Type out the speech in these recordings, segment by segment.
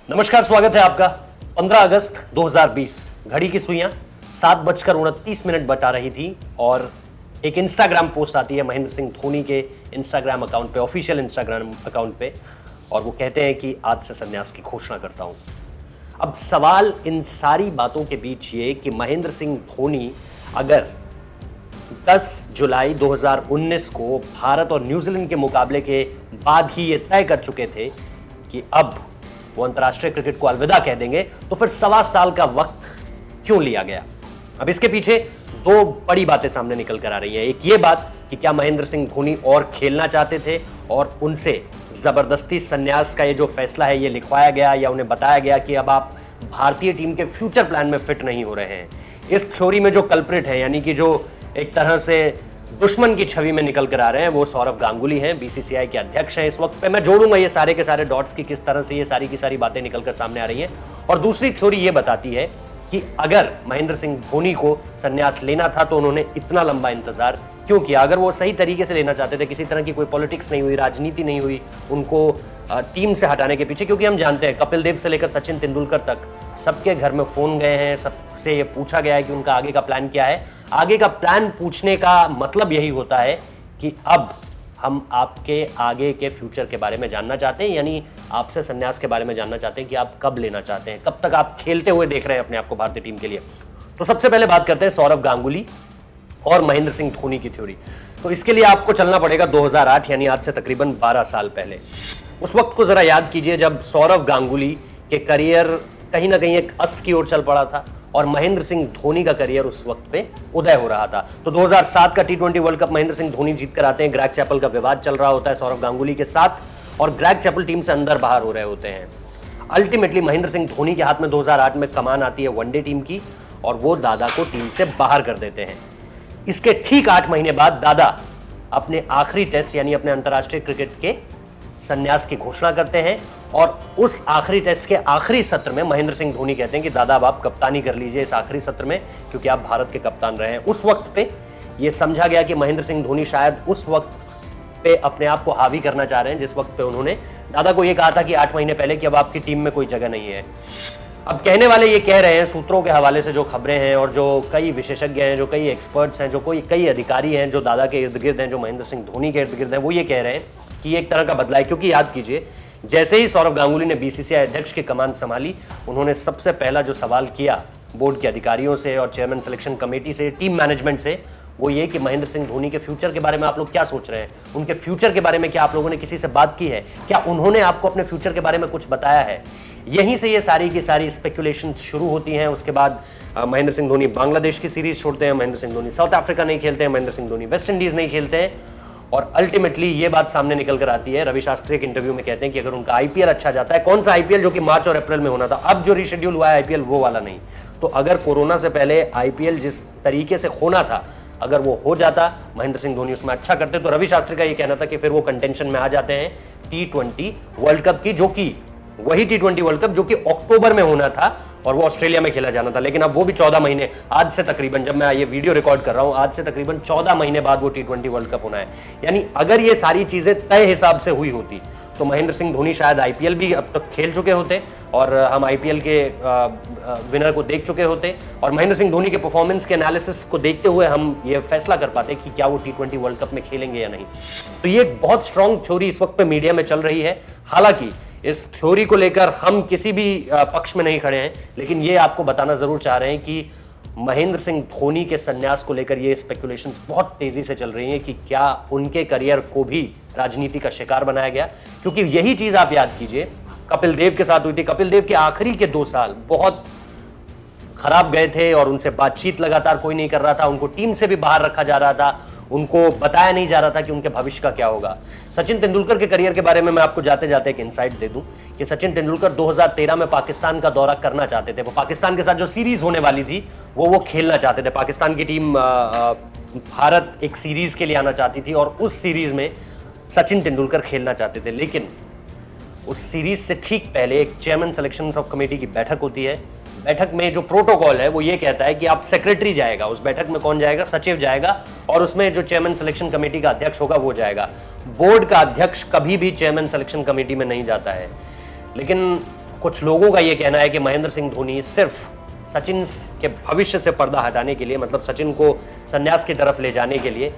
नमस्कार, स्वागत है आपका। 15 अगस्त 2020 घड़ी की सुइयां 7:29 बता रही थी और एक इंस्टाग्राम पोस्ट आती है महेंद्र सिंह धोनी के इंस्टाग्राम अकाउंट पे, ऑफिशियल इंस्टाग्राम अकाउंट पे, और वो कहते हैं कि आज से संन्यास की घोषणा करता हूं। अब सवाल इन सारी बातों के बीच ये कि महेंद्र सिंह धोनी अगर 10 जुलाई 2019 को भारत और न्यूजीलैंड के मुकाबले के बाद ही ये तय कर चुके थे कि अब वो अंतर्राष्ट्रीय क्रिकेट को अलविदा कह देंगे, तो फिर 1.25 साल का वक्त क्यों लिया गया? अब इसके पीछे दो बड़ी बातें सामने निकल कर आ रही हैं। एक ये बात कि क्या महेंद्र सिंह धोनी और खेलना चाहते थे और उनसे जबरदस्ती संन्यास का ये जो फैसला है ये लिखवाया गया या उन्हें बताया गया कि अब आप भारतीय टीम के फ्यूचर प्लान में फिट नहीं हो रहे हैं। इस थ्योरी में जो कल्प्रिट है, यानी कि जो एक तरह से दुश्मन की छवि में निकल कर आ रहे हैं, वो सौरव गांगुली हैं, बीसीसीआई के अध्यक्ष हैं। इस वक्त पे मैं जोड़ूंगा ये सारे के सारे डॉट्स की किस तरह से ये सारी की सारी बातें निकल कर सामने आ रही हैं। और दूसरी थ्योरी ये बताती है कि अगर महेंद्र सिंह धोनी को संन्यास लेना था तो उन्होंने इतना लंबा इंतजार क्यों किया? अगर वो सही तरीके से लेना चाहते थे, किसी तरह की कोई पॉलिटिक्स नहीं हुई, राजनीति नहीं हुई उनको टीम से हटाने के पीछे, क्योंकि हम जानते हैं कपिल देव से लेकर सचिन तेंदुलकर तक सबके घर में फोन गए हैं, सबसे ये पूछा गया है कि उनका आगे का प्लान क्या है। आगे का प्लान पूछने का मतलब यही होता है कि अब हम आपके आगे के फ्यूचर के बारे में जानना चाहते हैं, यानी आपसे संन्यास के बारे में जानना चाहते हैं कि आप कब लेना चाहते हैं, कब तक आप खेलते हुए देख रहे हैं अपने आप को भारतीय टीम के लिए। तो सबसे पहले बात करते हैं सौरव गांगुली और महेंद्र सिंह धोनी की थ्योरी। तो इसके लिए आपको चलना पड़ेगा 2008, यानी आज से तकरीबन 12 साल पहले। उस वक्त को जरा याद कीजिए जब सौरव गांगुली के करियर कहीं ना कहीं एक अस्त की ओर चल पड़ा था और महेंद्र सिंह धोनी का करियर उस वक्त पे उदय हो रहा था। तो 2007 का T20 world cup Mahendra Singh Dhoni जीत कर आते हैं। ग्रेग चैपल का विवाद चल रहा होता है सौरव गांगुली के साथ और ग्रेग चैपल टीम से अंदर बाहर हो रहे होते हैं। अल्टीमेटली महेंद्र सिंह धोनी के हाथ में 2008 में कमान आती है वनडे टीम की और वो दादा को टीम से बाहर कर देते हैं। इसके ठीक 8 महीने बाद दादा अपने आखिरी टेस्ट यानी अपने अंतर्राष्ट्रीय क्रिकेट के संन्यास की घोषणा करते हैं और उस आखिरी टेस्ट के आखिरी सत्र में महेंद्र सिंह धोनी कहते हैं कि दादा अब आप कप्तानी कर लीजिए इस आखिरी सत्र में, क्योंकि आप भारत के कप्तान रहे हैं। उस वक्त पे ये समझा गया कि महेंद्र सिंह धोनी शायद उस वक्त पे अपने आप को हावी करना चाह रहे हैं जिस वक्त पे उन्होंने दादा को ये कहा था कि 8 महीने पहले कि अब आपकी टीम में कोई जगह नहीं है। अब कहने वाले ये कह रहे हैं, सूत्रों के हवाले से जो खबरें हैं और जो कई विशेषज्ञ हैं, जो कई एक्सपर्ट्स हैं, जो कई अधिकारी हैं जो दादा के इर्द गिर्द हैं, जो महेंद्र सिंह धोनी के इर्द गिर्द हैं, वो ये कह रहे हैं कि ये एक तरह का बदलाव है। क्योंकि याद कीजिए जैसे ही सौरव गांगुली ने बीसीसीआई अध्यक्ष की कमान संभाली, उन्होंने सबसे पहला जो सवाल किया बोर्ड के अधिकारियों से और चेयरमैन सिलेक्शन कमेटी से, टीम मैनेजमेंट से, वो ये कि महेंद्र सिंह धोनी के फ्यूचर के बारे में आप लोग क्या सोच रहे हैं? उनके फ्यूचर के बारे में क्या आप लोगों ने किसी से बात की है? क्या उन्होंने आपको अपने फ्यूचर के बारे में कुछ बताया है? यहीं से ये सारी की सारी स्पेकुलेशन शुरू होती हैं। उसके बाद महेंद्र सिंह धोनी बांग्लादेश की सीरीज छोड़ते हैं, महेंद्र सिंह धोनी साउथ अफ्रीका नहीं खेलते हैं, महेंद्र सिंह धोनी वेस्ट इंडीज नहीं खेलते हैं और अल्टीमेटली ये बात सामने निकल कर आती है। रवि शास्त्री एक इंटरव्यू में कहते हैं कि अगर उनका आईपीएल अच्छा जाता है, कौन सा आईपीएल जो कि मार्च और अप्रैल में होना था, अब जो रिशेड्यूल हुआ है आईपीएल वो वाला नहीं, तो अगर कोरोना से पहले आईपीएल जिस तरीके से होना था अगर वो हो जाता, महेंद्र सिंह धोनी उसमें अच्छा करते, तो रवि शास्त्री का ये कहना था कि फिर वो कंटेंशन में आ जाते हैं T20 वर्ल्ड कप की, जो कि वही T20 वर्ल्ड कप जो कि अक्टूबर में होना था और वो ऑस्ट्रेलिया में खेला जाना था। लेकिन अब वो भी 14 महीने, आज से तकरीबन, जब मैं ये वीडियो रिकॉर्ड कर रहा हूं, आज से तकरीबन 14 महीने बाद वो T20 वर्ल्ड कप होना है। यानी अगर ये सारी चीजें तय हिसाब से हुई होती तो महेंद्र सिंह धोनी शायद आईपीएल भी अब तक खेल चुके होते और हम आईपीएल के विनर को देख चुके होते और महेंद्र सिंह धोनी के परफॉर्मेंस के एनालिसिस को देखते हुए हम ये फैसला कर पाते कि क्या वो T20 वर्ल्ड कप में खेलेंगे या नहीं। तो ये बहुत स्ट्रांग थ्योरी इस वक्त पे मीडिया में चल रही है। हालांकि इस थ्योरी को लेकर हम किसी भी पक्ष में नहीं खड़े हैं, लेकिन ये आपको बताना जरूर चाह रहे हैं कि महेंद्र सिंह धोनी के संन्यास को लेकर ये स्पेकुलेशंस बहुत तेजी से चल रही हैं कि क्या उनके करियर को भी राजनीति का शिकार बनाया गया। क्योंकि यही चीज आप याद कीजिए कपिल देव के साथ हुई थी। कपिल देव के आखिरी के 2 साल बहुत खराब गए थे और उनसे बातचीत लगातार कोई नहीं कर रहा था, उनको टीम से भी बाहर रखा जा रहा था, उनको बताया नहीं जा रहा था कि उनके भविष्य का क्या होगा। सचिन तेंदुलकर के करियर के बारे में मैं आपको जाते जाते एक इनसाइट दे दूं कि सचिन तेंदुलकर 2013 में पाकिस्तान का दौरा करना चाहते थे। वो पाकिस्तान के साथ जो सीरीज होने वाली थी वो खेलना चाहते थे। पाकिस्तान की टीम भारत एक सीरीज के लिए आना चाहती थी और उस सीरीज में सचिन तेंदुलकर खेलना चाहते थे। लेकिन उस सीरीज से ठीक पहले एक चेयरमैन सिलेक्शन ऑफ कमेटी की बैठक होती है। बैठक में जो प्रोटोकॉल है वो ये कहता है कि आप सेक्रेटरी जाएगा, उस बैठक में कौन जाएगा? सचिव जाएगा और उसमें जो चेयरमैन सिलेक्शन कमेटी का अध्यक्ष होगा वो जाएगा। बोर्ड का अध्यक्ष कभी भी चेयरमैन सिलेक्शन कमेटी में नहीं जाता है। लेकिन कुछ लोगों का यह कहना है कि महेंद्र सिंह धोनी सिर्फ सचिन के भविष्य से पर्दा हटाने के लिए, मतलब सचिन को संन्यास की तरफ ले जाने के लिए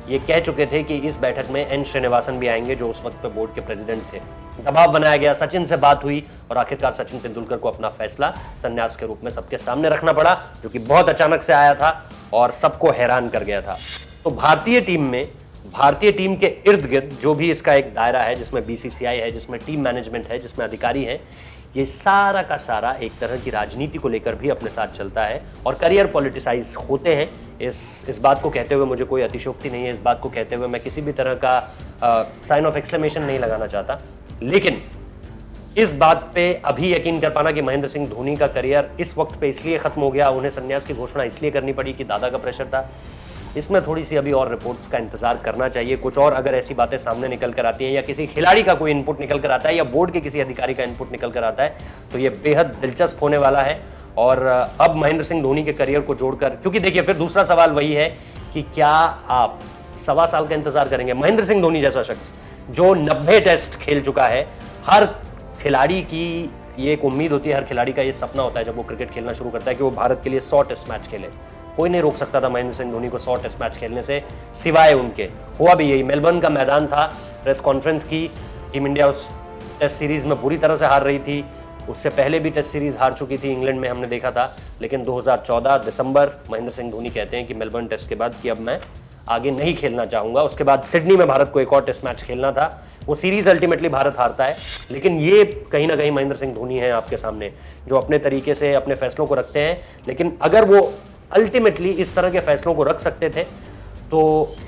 ये कह चुके थे कि इस बैठक में एन श्रीनिवासन भी आएंगे, जो उस वक्त पे बोर्ड के प्रेसिडेंट थे। दबाव बनाया गया, सचिन से बात हुई और आखिरकार सचिन तेंदुलकर को अपना फैसला संन्यास के रूप में सबके सामने रखना पड़ा, जो कि बहुत अचानक से आया था और सबको हैरान कर गया था। तो भारतीय टीम के इर्द गिर्द जो भी इसका एक दायरा है, जिसमें बीसीसीआई है, जिसमें टीम मैनेजमेंट है, जिसमें अधिकारी हैं, ये सारा का सारा एक तरह की राजनीति को लेकर भी अपने साथ चलता है और करियर पॉलिटिसाइज होते हैं। इस बात को कहते हुए मुझे कोई अतिशयोक्ति नहीं है, इस बात को कहते हुए मैं किसी भी तरह का साइन ऑफ एक्सक्लेमेशन नहीं लगाना चाहता, लेकिन इस बात पे अभी यकीन कर पाना कि महेंद्र सिंह धोनी का करियर इस वक्त पे इसलिए खत्म हो गया, उन्हें संन्यास की घोषणा इसलिए करनी पड़ी कि दादा का प्रेशर था, इसमें थोड़ी सी अभी और रिपोर्ट्स का इंतजार करना चाहिए। कुछ और अगर ऐसी बातें सामने निकल कर आती हैं या किसी खिलाड़ी का कोई इनपुट निकल कर आता है या बोर्ड के किसी अधिकारी का इनपुट निकल कर आता है तो ये बेहद दिलचस्प होने वाला है। और अब महेंद्र सिंह धोनी के करियर को जोड़कर, क्योंकि देखिए फिर दूसरा सवाल वही है कि क्या आप 1.25 साल का इंतजार करेंगे? महेंद्र सिंह धोनी जैसा शख्स जो 90 टेस्ट खेल चुका है, हर खिलाड़ी की ये एक उम्मीद होती है, हर खिलाड़ी का ये सपना होता है जब वो क्रिकेट खेलना शुरू करता है कि वो भारत के लिए 100 टेस्ट मैच खेले। कोई नहीं रोक सकता था महेंद्र सिंह धोनी को 100 टेस्ट मैच खेलने से, सिवाय उनके। हुआ भी यही, मेलबर्न का मैदान था, प्रेस कॉन्फ्रेंस की, टीम इंडिया उस टेस्ट सीरीज में बुरी तरह से हार रही थी, उससे पहले भी टेस्ट सीरीज हार चुकी थी, इंग्लैंड में हमने देखा था। लेकिन 2014 दिसंबर महेंद्र सिंह धोनी कहते हैं कि मेलबर्न टेस्ट के बाद कि अब मैं आगे नहीं खेलना चाहूंगा। उसके बाद सिडनी में भारत को एक और टेस्ट मैच खेलना था, वो सीरीज अल्टीमेटली भारत हारता है। लेकिन ये कहीं ना कहीं महेंद्र सिंह धोनी है आपके सामने, जो अपने तरीके से अपने फैसलों को रखते हैं। लेकिन अगर वो अल्टीमेटली इस तरह के फैसलों को रख सकते थे तो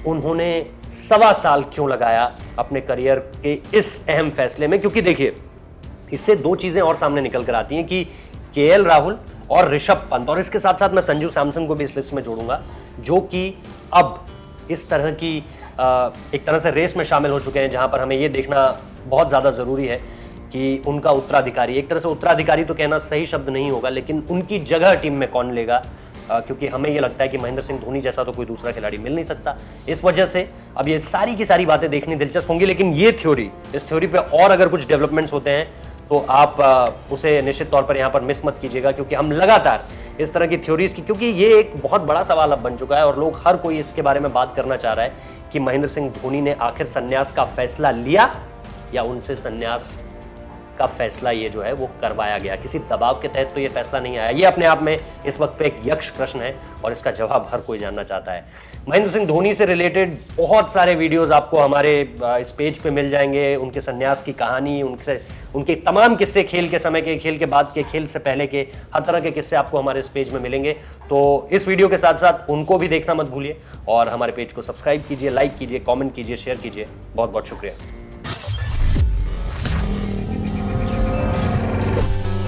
उन्होंने 1.25 साल क्यों लगाया अपने करियर के इस अहम फैसले में? क्योंकि देखिए इससे दो चीजें और सामने निकल कर आती हैं कि केएल राहुल और ऋषभ पंत, और इसके साथ साथ मैं संजू सैमसन को भी इस लिस्ट में जोड़ूंगा, जो कि अब इस तरह की एक तरह से रेस में शामिल हो चुके हैं, जहां पर हमें यह देखना बहुत ज्यादा जरूरी है कि उनका उत्तराधिकारी, एक तरह से उत्तराधिकारी तो कहना सही शब्द नहीं होगा, लेकिन उनकी जगह टीम में कौन लेगा, क्योंकि हमें यह लगता है कि महेंद्र सिंह धोनी जैसा तो कोई दूसरा खिलाड़ी मिल नहीं सकता। इस वजह से अब ये सारी की सारी बातें देखनी दिलचस्प होंगी। लेकिन ये थ्योरी, इस थ्योरी पे और अगर कुछ डेवलपमेंट्स होते हैं तो आप उसे निश्चित तौर पर यहाँ पर मिस मत कीजिएगा, क्योंकि हम लगातार इस तरह की थ्योरीज की, क्योंकि ये एक बहुत बड़ा सवाल अब बन चुका है और लोग हर कोई इसके बारे में बात करना चाह रहा है कि महेंद्र सिंह धोनी ने आखिर संन्यास का फैसला लिया या उनसे संन्यास का फैसला ये जो है वो करवाया गया। किसी दबाव के तहत तो ये फैसला नहीं आया। ये अपने आप में इस वक्त पे एक यक्ष प्रश्न है और इसका जवाब हर कोई जानना चाहता है। महेंद्र सिंह धोनी से रिलेटेड बहुत सारे वीडियोस आपको हमारे इस पेज पे मिल जाएंगे, उनके संन्यास की कहानी, उनके तमाम किस्से, खेल के समय के, खेल के बाद के, खेल से पहले के, हर तरह के किस्से आपको हमारे इस पेज में मिलेंगे। तो इस वीडियो के साथ साथ उनको भी देखना मत भूलिए और हमारे पेज को सब्सक्राइब कीजिए, लाइक कीजिए, कॉमेंट कीजिए, शेयर कीजिए। बहुत बहुत शुक्रिया।